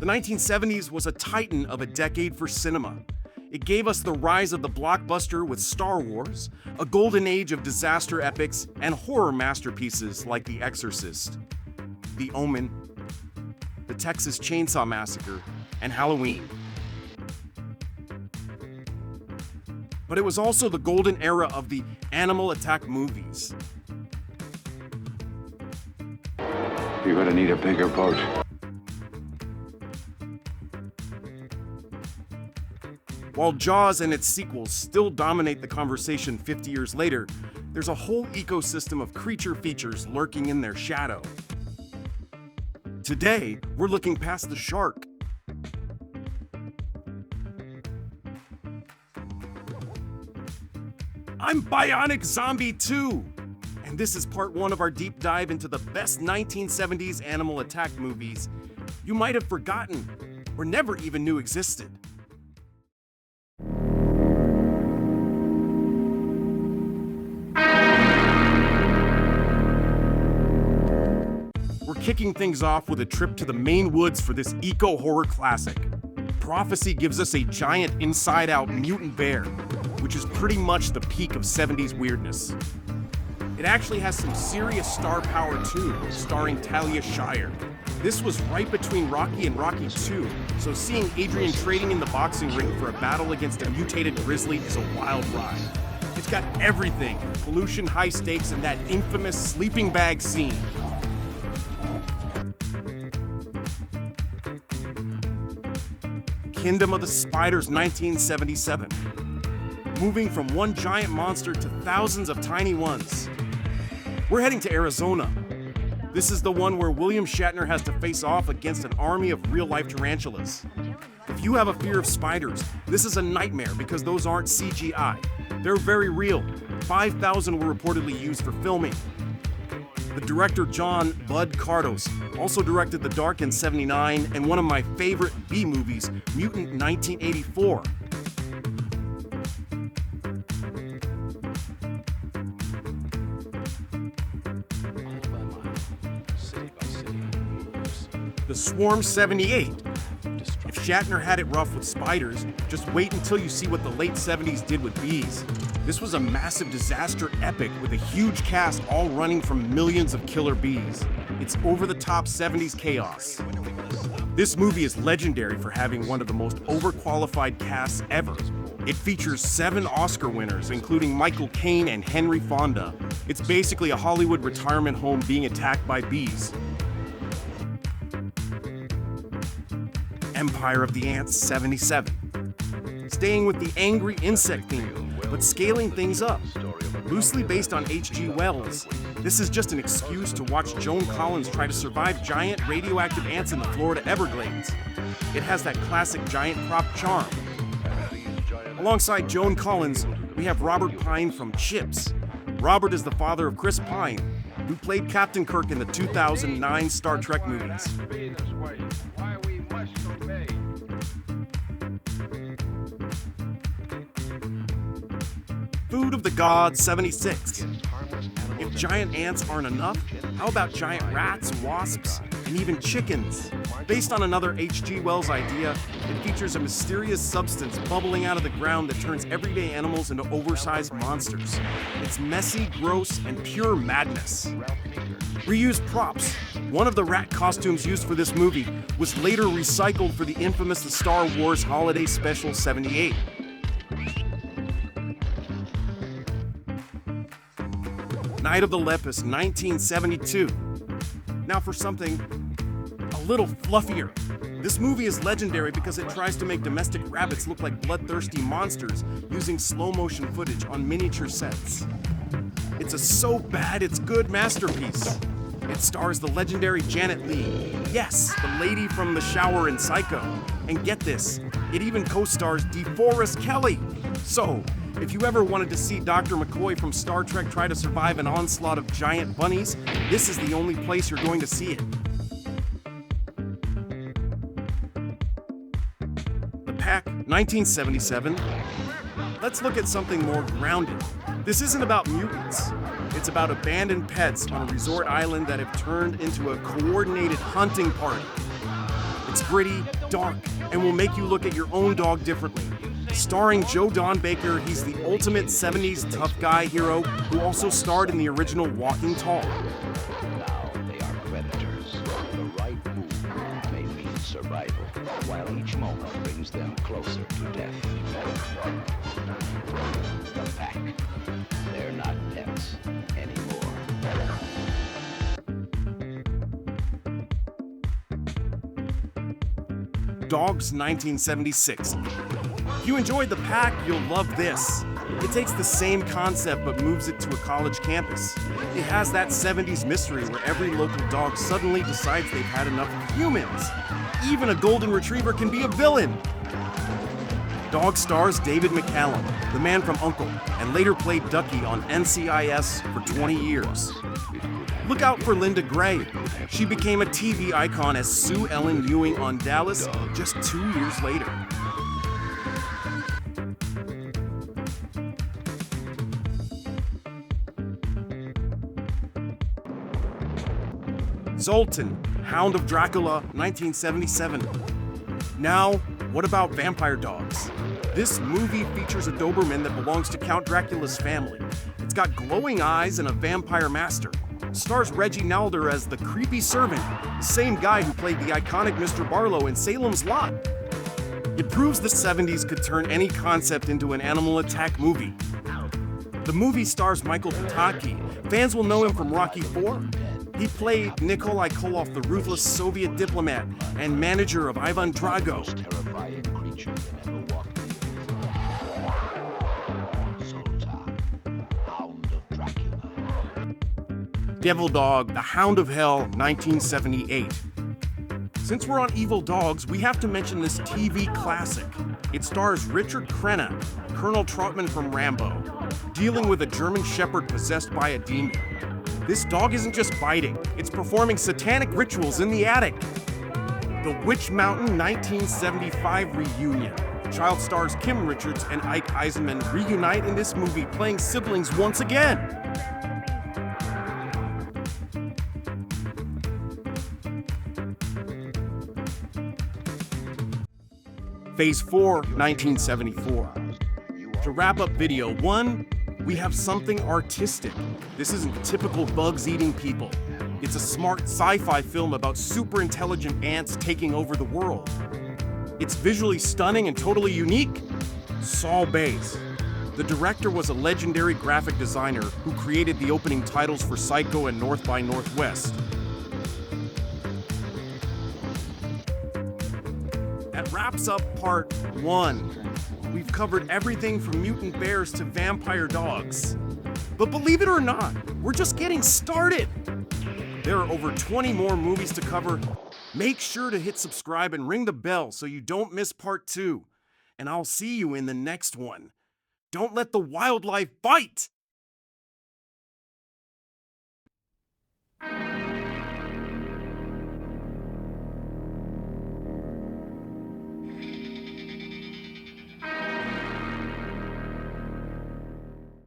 The 1970s was a titan of a decade for cinema. It gave us the rise of the blockbuster with Star Wars, a golden age of disaster epics, and horror masterpieces like The Exorcist, The Omen, The Texas Chainsaw Massacre, and Halloween. But it was also the golden era of the animal attack movies. You're gonna need a bigger boat. While Jaws and its sequels still dominate the conversation 50 years later, there's a whole ecosystem of creature features lurking in their shadow. Today, we're looking past the shark. I'm Bionic Zombie II, and this is part one of our deep dive into the best 1970s animal attack movies you might have forgotten or never even knew existed. We're kicking things off with a trip to the Maine woods for this eco-horror classic. Prophecy gives us a giant inside-out mutant bear, which is pretty much the peak of 70s weirdness. It actually has some serious star power too, starring Talia Shire. This was right between Rocky and Rocky II, so seeing Adrian trading in the boxing ring for a battle against a mutated grizzly is a wild ride. It's got everything: pollution, high stakes, and that infamous sleeping bag scene. Kingdom of the Spiders, 1977. Moving from one giant monster to thousands of tiny ones. We're heading to Arizona. This is the one where William Shatner has to face off against an army of real-life tarantulas. If you have a fear of spiders, this is a nightmare because those aren't CGI. They're very real. 5,000 were reportedly used for filming. The director John Bud Cardos also directed The Dark in '79 and one of my favorite B movies, Mutant 1984. The Swarm 78. If Shatner had it rough with spiders, just wait until you see what the late 70s did with bees. This was a massive disaster epic with a huge cast all running from millions of killer bees. It's over-the-top 70s chaos. This movie is legendary for having one of the most overqualified casts ever. It features 7 Oscar winners, including Michael Caine and Henry Fonda. It's basically a Hollywood retirement home being attacked by bees. Empire of the Ants, 77. Staying with the angry insect theme, but scaling things up. Loosely based on H.G. Wells, this is just an excuse to watch Joan Collins try to survive giant radioactive ants in the Florida Everglades. It has that classic giant prop charm. Alongside Joan Collins, we have Robert Pine from Chips. Robert is the father of Chris Pine, who played Captain Kirk in the 2009 Star Trek movies. Food of the Gods, 76. If giant ants aren't enough, how about giant rats, wasps, and even chickens? Based on another H.G. Wells idea, it features a mysterious substance bubbling out of the ground that turns everyday animals into oversized monsters. It's messy, gross, and pure madness. Reused props. One of the rat costumes used for this movie was later recycled for the infamous The Star Wars Holiday Special 78. Night of the Lepus, 1972. Now for something a little fluffier. This movie is legendary because it tries to make domestic rabbits look like bloodthirsty monsters using slow-motion footage on miniature sets. It's a so bad it's good masterpiece. It stars the legendary Janet Leigh. Yes, the lady from The Shower in Psycho. And get this, it even co-stars DeForest Kelley. So, if you ever wanted to see Dr. McCoy from Star Trek try to survive an onslaught of giant bunnies, this is the only place you're going to see it. The Pack, 1977. Let's look at something more grounded. This isn't about mutants. It's about abandoned pets on a resort island that have turned into a coordinated hunting party. It's gritty, dark, and will make you look at your own dog differently. Starring Joe Don Baker, he's the ultimate 70s tough guy hero who also starred in the original Walking Tall. Now they are predators. The right move may mean survival, while each moment brings them closer to death. The pack. They're not pets anymore. Dogs 1976. If you enjoyed The Pack, you'll love this. It takes the same concept but moves it to a college campus. It has that 70s mystery where every local dog suddenly decides they've had enough of humans. Even a golden retriever can be a villain. Dog stars David McCallum, the man from Uncle, and later played Ducky on NCIS for 20 years. Look out for Linda Gray. She became a TV icon as Sue Ellen Ewing on Dallas just 2 years later. Zoltan, Hound of Dracula, 1977. Now, what about vampire dogs? This movie features a Doberman that belongs to Count Dracula's family. It's got glowing eyes and a vampire master. Stars Reggie Nalder as the creepy servant, the same guy who played the iconic Mr. Barlow in Salem's Lot. It proves the 70s could turn any concept into an animal attack movie. The movie stars Michael Pataki. Fans will know him from Rocky IV. He played Nikolai Koloff, the ruthless Soviet diplomat and manager of Ivan Drago. Terrifying creature that ever walked the Zoltan, Hound of Dracula. Devil Dog, The Hound of Hell, 1978. Since we're on evil dogs, we have to mention this TV classic. It stars Richard Crenna, Colonel Trautman from Rambo, dealing with a German shepherd possessed by a demon. This dog isn't just biting, it's performing satanic rituals in the attic. The Witch Mountain 1975 reunion. Child stars Kim Richards and Ike Eisenman reunite in this movie, playing siblings once again. Phase 4, 1974. To wrap up video 1, we have something artistic. This isn't typical bugs eating people. It's a smart sci-fi film about super intelligent ants taking over the world. It's visually stunning and totally unique. Saul Bass. The director was a legendary graphic designer who created the opening titles for Psycho and North by Northwest. That wraps up part 1. We've covered everything from mutant bears to vampire dogs. But believe it or not, we're just getting started. There are over 20 more movies to cover. Make sure to hit subscribe and ring the bell so you don't miss part 2. And I'll see you in the next one. Don't let the wildlife bite!